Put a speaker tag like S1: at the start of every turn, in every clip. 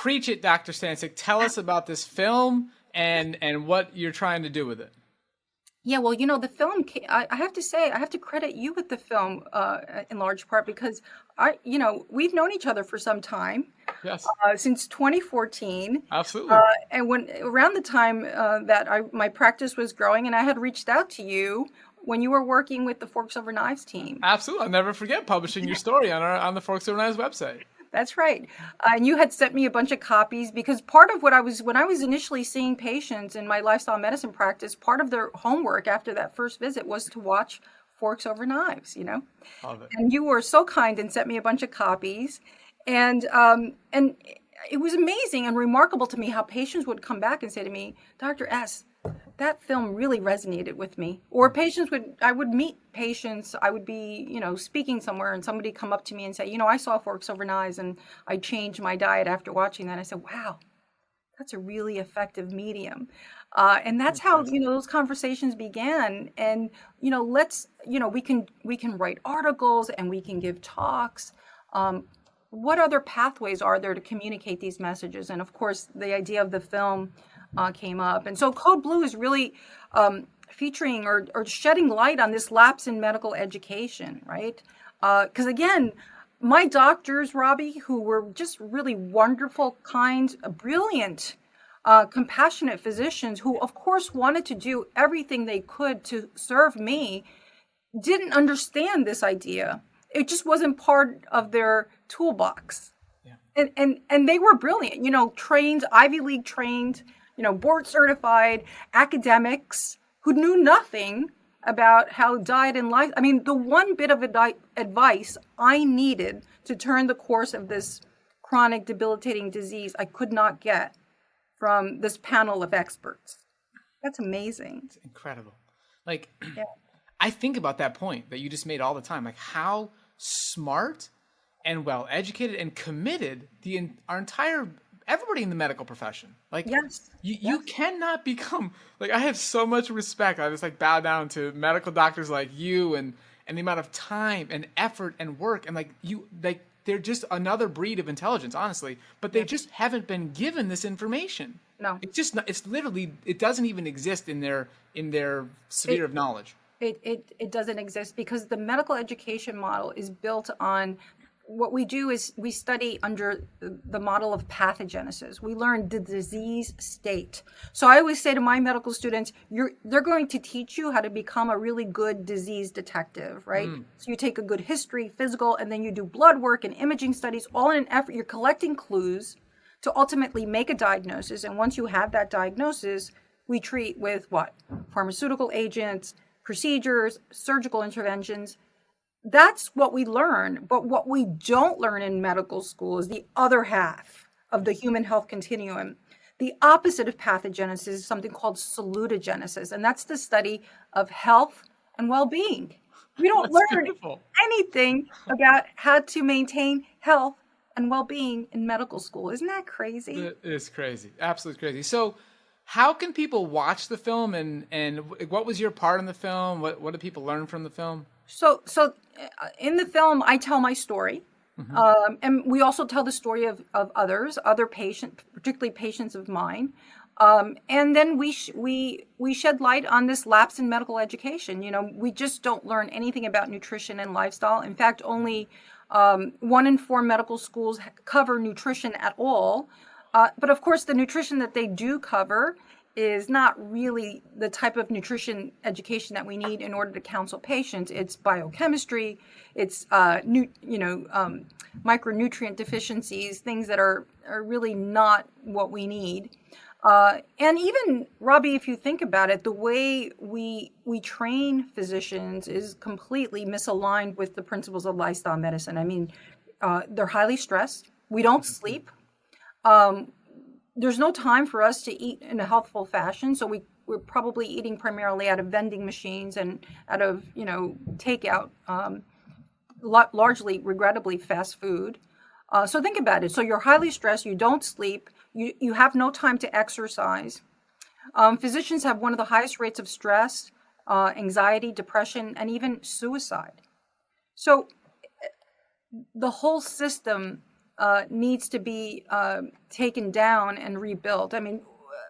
S1: Preach it, Dr. Stancic. Tell us about this film and what you're trying to do with it.
S2: Yeah, well, you know, the film, I have to say, I have to credit you with the film in large part because we've known each other for some time,
S1: Yes,
S2: since 2014.
S1: absolutely.
S2: And when around the time that my practice was growing, and I had reached out to you when you were working with the Forks Over Knives team.
S1: Absolutely. I'll never forget publishing your story on the Forks Over Knives website.
S2: That's right. And you had sent me a bunch of copies because part of when I was initially seeing patients in my lifestyle medicine practice, part of their homework after that first visit was to watch Forks Over Knives, you know?
S1: Love it.
S2: And you were so kind and sent me a bunch of copies. And it was amazing and remarkable to me how patients would come back and say to me, Dr. S., that film really resonated with me. Or I would meet patients, I would be, speaking somewhere and somebody come up to me and say, I saw Forks Over Knives and I changed my diet after watching that. I said, wow, that's a really effective medium. And that's how, those conversations began. And, we can write articles and we can give talks. What other pathways are there to communicate these messages? And of course, the idea of the film came up. And so Code Blue is really featuring or shedding light on this lapse in medical education, right? Because again, my doctors, Robby, who were just really wonderful, kind, brilliant, compassionate physicians who, of course, wanted to do everything they could to serve me, didn't understand this idea. It just wasn't part of their toolbox. Yeah. And they were brilliant, trained, Ivy League trained, board certified academics who knew nothing about how diet and life. I mean, the one bit of advice I needed to turn the course of this chronic debilitating disease, I could not get from this panel of experts. That's amazing.
S1: It's incredible. Like, yeah. I think about that point that you just made all the time, like how smart and well educated and committed our entire everybody in the medical profession. Like,
S2: yes,
S1: you cannot become like, I have so much respect. I just bow down to medical doctors like you and the amount of time and effort and work and they're just another breed of intelligence, honestly, but they just haven't been given this information.
S2: No,
S1: it's just not, it's literally, it doesn't even exist in their sphere of knowledge.
S2: It doesn't exist because the medical education model is built on what we do is we study under the model of pathogenesis. We learn the disease state. So I always say to my medical students, they're going to teach you how to become a really good disease detective, right? So you take a good history, physical, and then you do blood work and imaging studies, all in an effort. You're collecting clues to ultimately make a diagnosis. And once you have that diagnosis, we treat with what? Pharmaceutical agents, procedures, surgical interventions. That's what we learn. But what we don't learn in medical school is the other half of the human health continuum. The opposite of pathogenesis is something called salutogenesis, and that's the study of health and well-being. We don't learn anything about how to maintain health and well-being in medical school. Isn't that crazy?
S1: It is crazy. Absolutely crazy. So how can people watch the film and what was your part in the film? What did people learn from the film?
S2: So in the film, I tell my story. And we also tell the story of others, other patients, particularly patients of mine. And then we shed light on this lapse in medical education. We just don't learn anything about nutrition and lifestyle. In fact, only 1 in 4 medical schools cover nutrition at all. But of course, the nutrition that they do cover is not really the type of nutrition education that we need in order to counsel patients. It's biochemistry, it's micronutrient deficiencies, things that are really not what we need. And even, Robby, if you think about it, the way we train physicians is completely misaligned with the principles of lifestyle medicine. I mean, they're highly stressed. We don't sleep. There's no time for us to eat in a healthful fashion, so we're probably eating primarily out of vending machines and out of takeout, largely, regrettably, fast food. So think about it. So you're highly stressed. You don't sleep. You have no time to exercise. Physicians have one of the highest rates of stress, anxiety, depression, and even suicide. So the whole system needs to be taken down and rebuilt. I mean,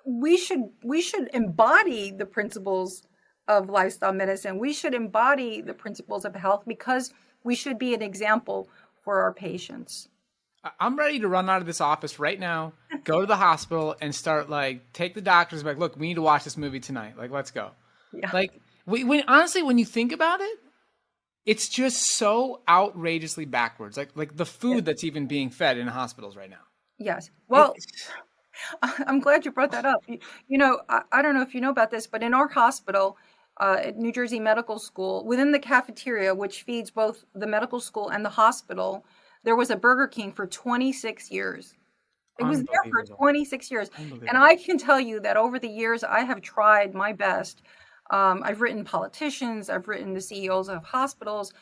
S2: we should embody the principles of lifestyle medicine. We should embody the principles of health because we should be an example for our patients.
S1: I'm ready to run out of this office right now, go to the hospital, and start take the doctors back. Look, we need to watch this movie tonight. Let's go.
S2: Yeah.
S1: Honestly, when you think about it, it's just so outrageously backwards. Like the food that's even being fed in hospitals right now.
S2: Yes. Well, I'm glad you brought that up. I don't know if you know about this, but in our hospital, at New Jersey Medical School, within the cafeteria, which feeds both the medical school and the hospital, there was a Burger King for 26 years. It was there for 26 years. And I can tell you that over the years, I have tried my best. I've written politicians. I've written the CEOs of hospitals.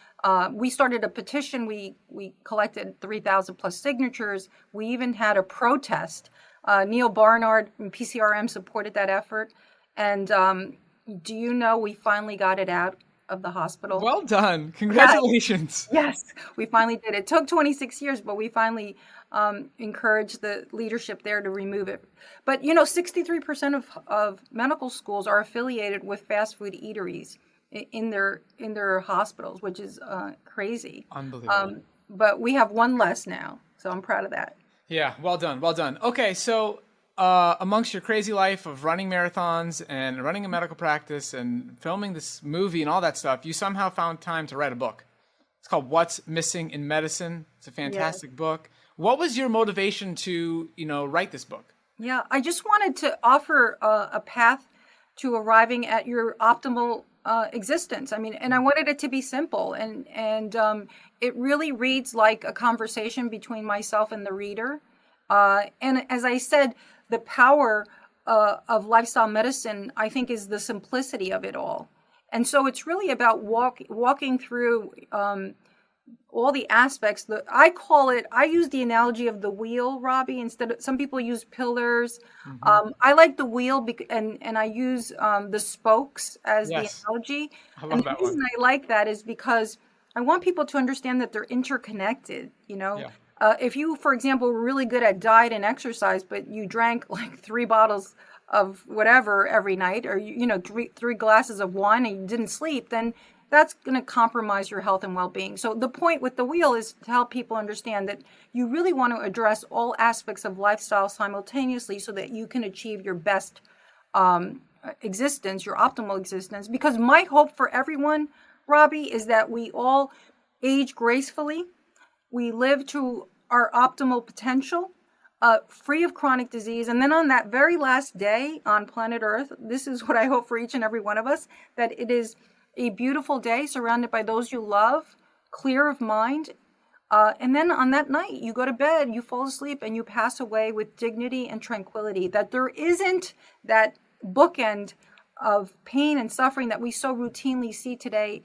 S2: We started a petition. We collected 3,000 plus signatures. We even had a protest. Neil Barnard from PCRM supported that effort. And do you know we finally got it out of the hospital?
S1: Well done. Congratulations.
S2: Yes, we finally did. It took 26 years, but we finally encouraged the leadership there to remove it. But 63% of medical schools are affiliated with fast food eateries in their hospitals, which is crazy.
S1: Unbelievable.
S2: But we have one less now, so I'm proud of that.
S1: Yeah, well done, well done. Okay, so amongst your crazy life of running marathons and running a medical practice and filming this movie and all that stuff, you somehow found time to write a book. It's called What's Missing in Medicine. It's a fantastic book. What was your motivation to, write this book? Yeah,
S2: I just wanted to offer a path to arriving at your optimal existence. I mean, and I wanted it to be simple, and it really reads like a conversation between myself and the reader. And as I said, the power of lifestyle medicine, I think, is the simplicity of it all. And so it's really about walking through all the aspects. I use the analogy of the wheel, Robbie, instead of, some people use pillars. Mm-hmm. I like the wheel and I use the spokes as the analogy. And the reason I like that is because I want people to understand that they're interconnected, Yeah. If you, for example, were really good at diet and exercise, but you drank 3 bottles of whatever every night, or three glasses of wine and you didn't sleep, then that's going to compromise your health and well-being. So the point with the wheel is to help people understand that you really want to address all aspects of lifestyle simultaneously so that you can achieve your best existence, your optimal existence. Because my hope for everyone, Robbie, is that we all age gracefully. We live to our optimal potential, free of chronic disease. And then on that very last day on planet Earth, this is what I hope for each and every one of us, that it is a beautiful day surrounded by those you love, clear of mind. And then on that night, you go to bed, you fall asleep, and you pass away with dignity and tranquility, that there isn't that bookend of pain and suffering that we so routinely see today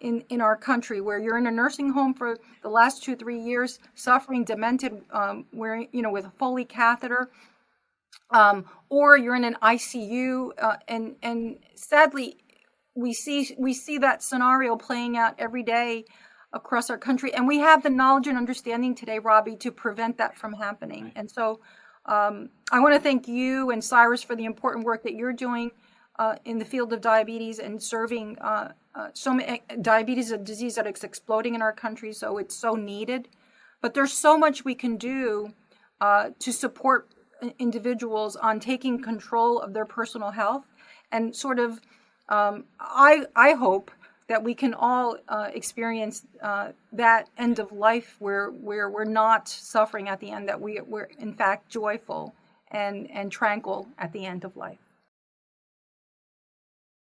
S2: in our country, where you're in a nursing home for the last 2-3 years, suffering, demented, with a Foley catheter, or you're in an ICU, and sadly, we see that scenario playing out every day across our country, and we have the knowledge and understanding today, Robbie, to prevent that from happening. And so, I want to thank you and Cyrus for the important work that you're doing in the field of diabetes and serving so many. Diabetes is a disease that is exploding in our country, so it's so needed. But there's so much we can do to support individuals on taking control of their personal health, and sort of, I hope that we can all experience that end of life where we're not suffering at the end, that we're in fact joyful and tranquil at the end of life.